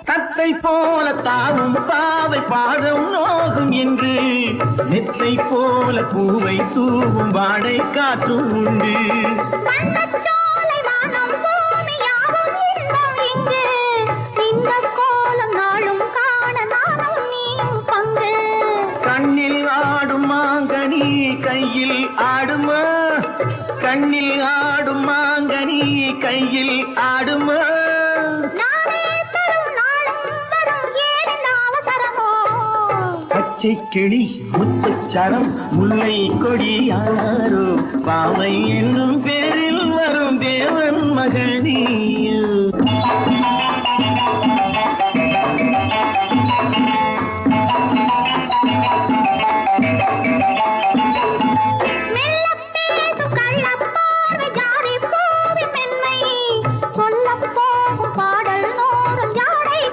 தத்தை போல தாவும் பாவை பாதம் நோகும் என்று நெத்தை போல பூவை தூவும் வாடை காற்றும் உண்டு. கண்ணில் ஆடும் மாங்கனி கையில் ஆடுமா, கண்ணில் ஆடும் மாங்கனி கையில் ஆடுமா. பச்சை கிளி முத்துச்சரம் முல்லை கொடி யாரோ பாவை என்னும் பேரில் வரும் தேவன் மகனியோ.